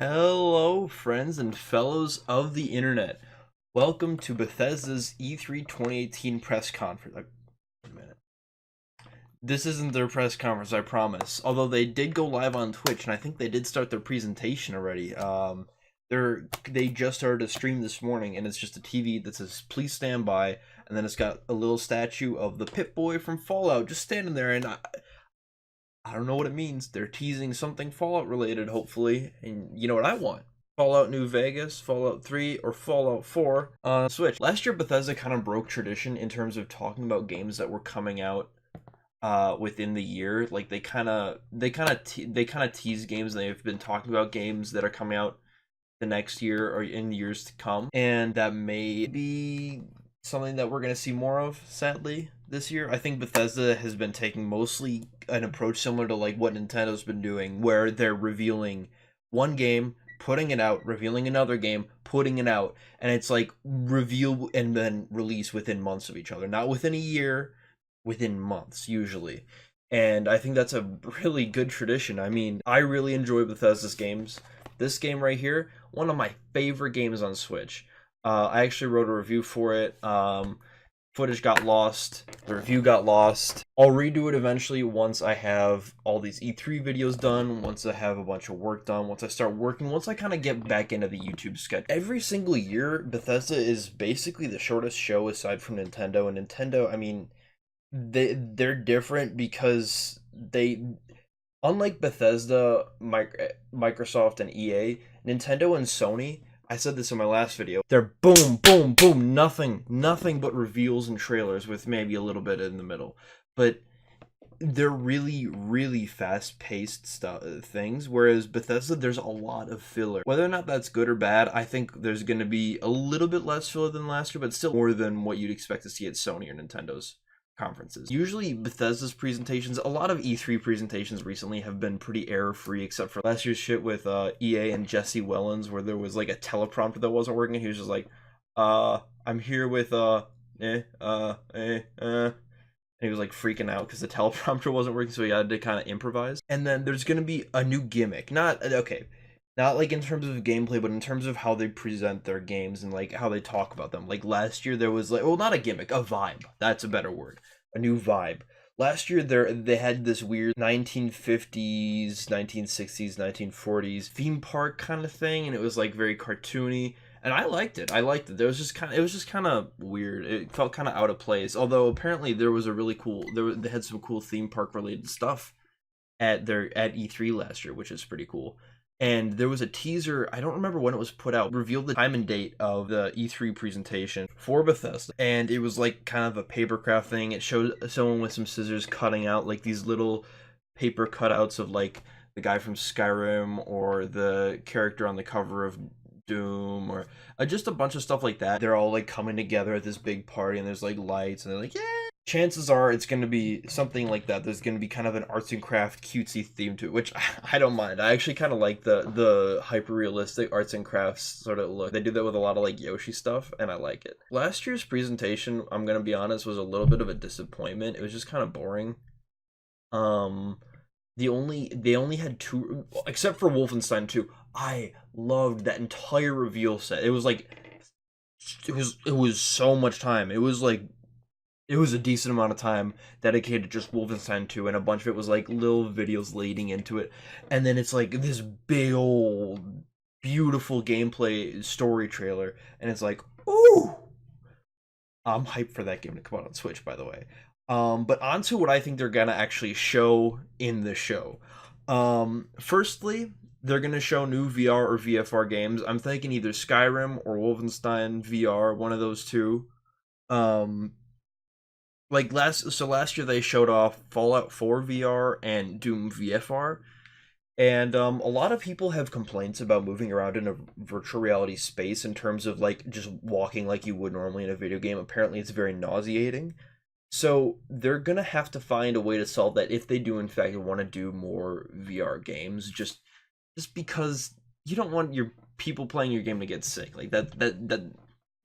Hello, friends and fellows of the internet. Welcome to Bethesda's E3 2018 press conference. Wait a minute. This isn't their press conference, I promise. Although they did go live on Twitch, and I think they did start their presentation already. They just started a stream this morning, and it's just a TV that says "Please stand by," and then it's got a little statue of the Pip-Boy from Fallout just standing there, and I don't know what it means. They're teasing something Fallout related, hopefully. And you know what I want? Fallout New Vegas, Fallout 3, or Fallout 4 on Switch. Last year, Bethesda kind of broke tradition in terms of talking about games that were coming out within the year. Like they kind of tease games, and they've been talking about games that are coming out the next year or in years to come, and that may be something that we're going to see more of, sadly, this year. I think Bethesda has been taking mostly an approach similar to like what Nintendo's been doing, where they're revealing one game, putting it out, revealing another game, putting it out, and it's like reveal and then release within months of each other, not within a year, within months usually. And I think that's a really good tradition. I mean, I really enjoy Bethesda's games. This game right here, one of my favorite games on Switch. I actually wrote a review for it. Footage got lost. The review got lost. I'll redo it eventually once I have all these E3 videos done, once I have a bunch of work done, once I start working, once I kind of get back into the YouTube schedule. Every single year, Bethesda is basically the shortest show aside from Nintendo. And Nintendo, I mean, they're different because unlike Bethesda, Microsoft, and EA, Nintendo and Sony, I said this in my last video, they're boom, boom, boom, nothing but reveals and trailers with maybe a little bit in the middle. But they're really, really fast-paced things, whereas Bethesda, there's a lot of filler. Whether or not that's good or bad, I think there's going to be a little bit less filler than last year, but still more than what you'd expect to see at Sony or Nintendo's conferences. Usually Bethesda's presentations, a lot of E3 presentations recently have been pretty error-free, except for last year's shit with EA and Jesse Wellens, where there was like a teleprompter that wasn't working. He was just like, I'm here with and he was like freaking out because the teleprompter wasn't working, so he had to kind of improvise. And then there's gonna be a new gimmick, not like in terms of gameplay, but in terms of how they present their games and like how they talk about them. Like last year there was like, well, not a gimmick, a vibe. That's a better word. A new vibe. Last year they had this weird 1950s, 1960s, 1940s theme park kind of thing, and it was like very cartoony, and I liked it. It was just kind of weird. It felt kind of out of place. Although apparently there was a really cool they had some cool theme park related stuff at E3 last year, which is pretty cool. And there was a teaser, I don't remember when it was put out, revealed the time and date of the E3 presentation for Bethesda. And it was like kind of a papercraft thing. It showed someone with some scissors cutting out like these little paper cutouts of like the guy from Skyrim or the character on the cover of Doom or just a bunch of stuff like that. They're all like coming together at this big party, and there's like lights, and they're like, yeah. Chances are it's going to be something like that. There's going to be kind of an arts and craft cutesy theme to it, which I don't mind. I actually kind of like the hyper-realistic arts and crafts sort of look. They do that with a lot of like Yoshi stuff, and I like it. Last year's presentation, I'm going to be honest, was a little bit of a disappointment. It was just kind of boring. They only had two, except for Wolfenstein 2. I loved that entire reveal set. It was like, it was so much time. It was a decent amount of time dedicated to just Wolfenstein 2, and a bunch of it was like little videos leading into it. And then it's like this big old beautiful gameplay story trailer, and it's like, ooh! I'm hyped for that game to come out on Switch, by the way. But onto what I think they're gonna actually show in the show. Firstly, they're gonna show new VR or VFR games. I'm thinking either Skyrim or Wolfenstein VR, one of those two. Like last year they showed off Fallout 4 VR and Doom VFR, and a lot of people have complaints about moving around in a virtual reality space in terms of like just walking like you would normally in a video game. Apparently it's very nauseating. So they're gonna have to find a way to solve that if they do in fact want to do more VR games, just because you don't want your people playing your game to get sick. Like that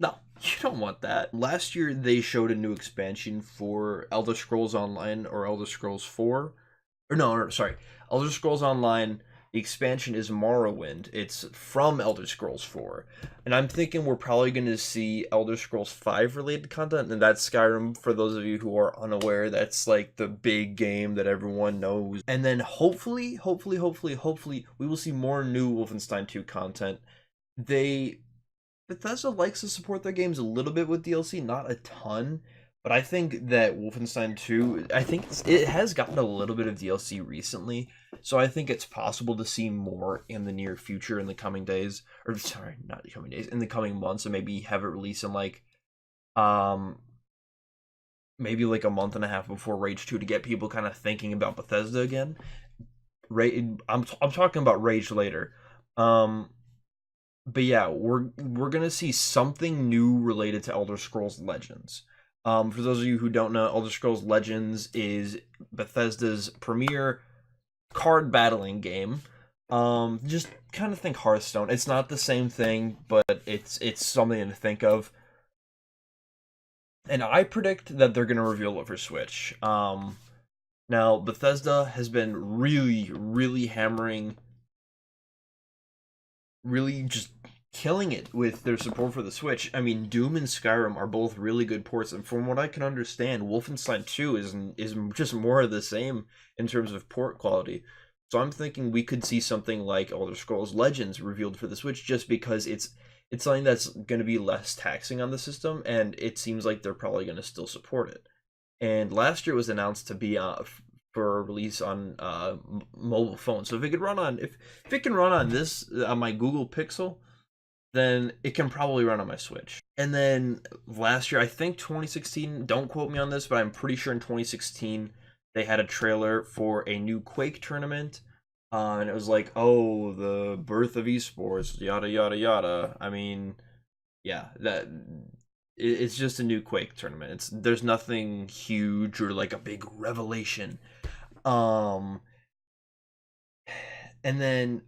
no, you don't want that. Last year they showed a new expansion for Elder Scrolls Online, or Elder Scrolls 4. Or no, sorry. Elder Scrolls Online The expansion is Morrowind. It's from Elder Scrolls 4. And I'm thinking we're probably going to see Elder Scrolls 5 related content, and that's Skyrim. For those of you who are unaware, that's like the big game that everyone knows. And then hopefully, we will see more new Wolfenstein 2 content. Bethesda likes to support their games a little bit with DLC, not a ton, but I think that Wolfenstein 2, I think it has gotten a little bit of DLC recently, so I think it's possible to see more in the near future in the coming days, or sorry, not the coming days, in the coming months, and maybe have it released in like, maybe like a month and a half before Rage 2 to get people kind of thinking about Bethesda again. I'm talking about Rage later. But yeah, we're gonna see something new related to Elder Scrolls Legends. For those of you who don't know, Elder Scrolls Legends is Bethesda's premier card battling game. Just kind of think Hearthstone. It's not the same thing, but it's something to think of. And I predict that they're gonna reveal it for Switch. Now Bethesda has been really hammering, really just killing it with their support for the Switch. I mean, Doom and Skyrim are both really good ports, and from what I can understand, Wolfenstein 2 is just more of the same in terms of port quality. So I'm thinking we could see something like Elder Scrolls Legends revealed for the Switch, just because it's something that's going to be less taxing on the system, and it seems like they're probably going to still support it. And last year it was announced to be for release on mobile phones. So if it could run on if it can run on this on my Google Pixel, then it can probably run on my Switch. And then last year, I think 2016, don't quote me on this, but I'm pretty sure in 2016 they had a trailer for a new Quake tournament. And it was like, oh, the birth of esports, yada yada yada. I mean, yeah, it's just a new Quake tournament. There's nothing huge or like a big revelation. And then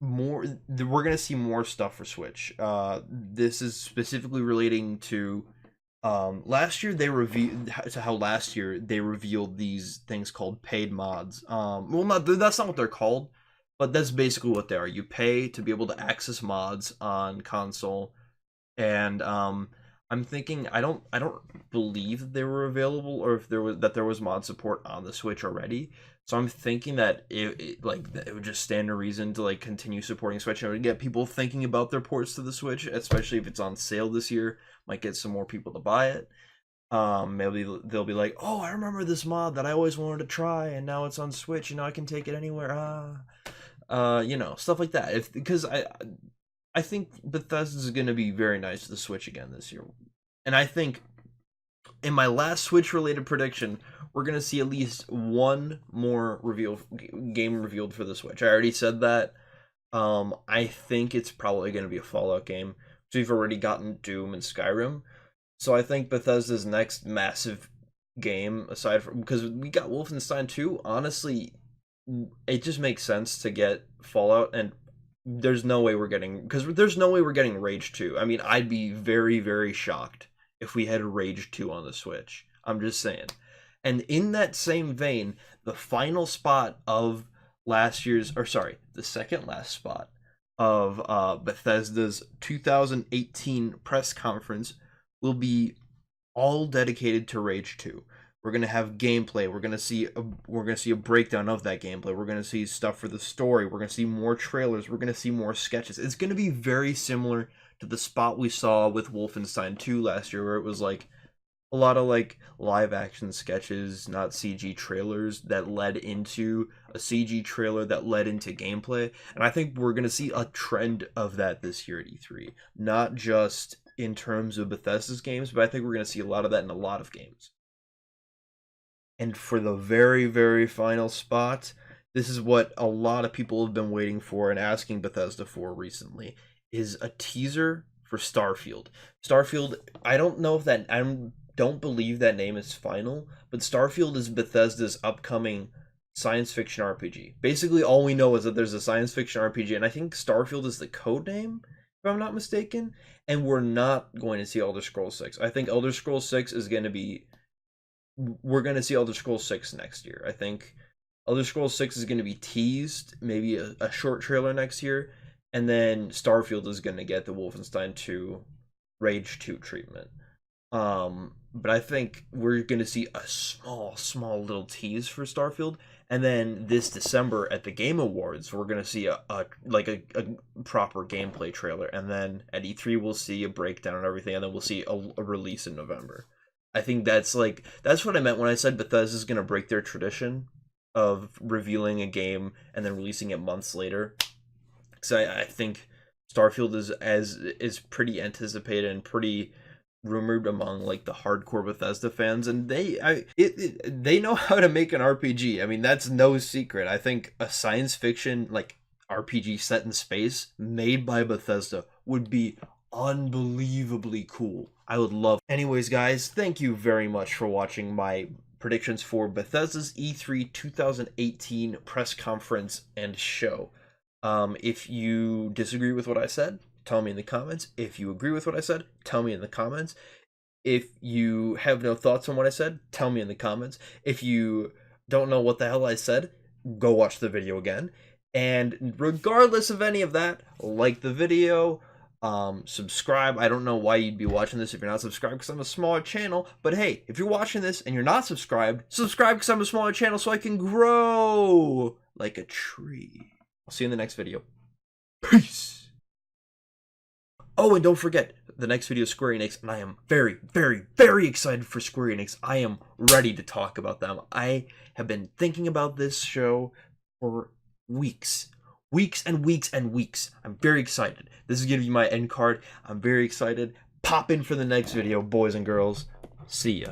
we're gonna see more stuff for Switch. This is specifically relating to last year last year they revealed these things called paid mods. Well, that's not what they're called, but that's basically what they are. You pay to be able to access mods on console, and I'm thinking I don't believe that they were available, or if there was mod support on the Switch already. So I'm thinking that it would just stand a reason to like continue supporting Switch, and it would get people thinking about their ports to the Switch, especially if it's on sale this year. Might get some more people to buy it. Maybe they'll be like, "Oh, I remember this mod that I always wanted to try, and now it's on Switch, and now I can take it anywhere." Stuff like that. Because I think Bethesda is going to be very nice to the Switch again this year, and I think in my last Switch-related prediction, we're going to see at least one more game revealed for the Switch. I already said that. I think it's probably going to be a Fallout game. So we've already gotten Doom and Skyrim. So I think Bethesda's next massive game, aside from, because we got Wolfenstein 2, honestly, it just makes sense to get Fallout, and there's no way we're getting Rage 2. I mean, I'd be very shocked if we had Rage 2 on the Switch. I'm just saying. And in that same vein, the final spot of the second last spot of Bethesda's 2018 press conference will be all dedicated to Rage 2. We're gonna have gameplay. We're gonna see a breakdown of that gameplay. We're gonna see stuff for the story. We're gonna see more trailers. We're gonna see more sketches. It's gonna be very similar to the spot we saw with Wolfenstein 2 last year, where it was like a lot of like live action sketches, not CG trailers, that led into a CG trailer that led into gameplay. And I think we're going to see a trend of that this year at E3. Not just in terms of Bethesda's games, but I think we're going to see a lot of that in a lot of games. And for the very final spot, this is what a lot of people have been waiting for and asking Bethesda for recently, is a teaser for Starfield. Starfield, I don't believe that name is final, but Starfield is Bethesda's upcoming science fiction RPG. Basically, all we know is that there's a science fiction RPG, and I think Starfield is the code name, if I'm not mistaken, and we're not going to see Elder Scrolls 6. I think Elder Scrolls 6 is going to be... We're going to see Elder Scrolls 6 next year. I think Elder Scrolls 6 is going to be teased, maybe a short trailer next year, and then Starfield is going to get the Wolfenstein 2 Rage 2 treatment. But I think we're going to see a small little tease for Starfield, and then this December at the Game Awards, we're going to see a proper gameplay trailer, and then at E3 we'll see a breakdown and everything, and then we'll see a release in November. I think that's what I meant when I said Bethesda's going to break their tradition of revealing a game and then releasing it months later. Because I think Starfield is pretty anticipated and pretty rumored among like the hardcore Bethesda fans, and they know how to make an RPG. I mean, that's no secret. I think a science fiction like RPG set in space made by Bethesda would be unbelievably cool. I would love. Anyways, guys, thank you very much for watching my predictions for Bethesda's E3 2018 press conference and show. If you disagree with what I said, tell me in the comments. If you agree with what I said, tell me in the comments. If you have no thoughts on what I said, tell me in the comments. If you don't know what the hell I said, go watch the video again. And regardless of any of that, like the video, subscribe. I don't know why you'd be watching this if you're not subscribed, because I'm a smaller channel. But hey, if you're watching this and you're not subscribed, subscribe because I'm a smaller channel so I can grow like a tree. I'll see you in the next video. Peace. Oh, and don't forget, the next video is Square Enix, and I am very, very, very excited for Square Enix. I am ready to talk about them. I have been thinking about this show for weeks. Weeks and weeks and weeks. I'm very excited. This is going to be my end card. I'm very excited. Pop in for the next video, boys and girls. See ya.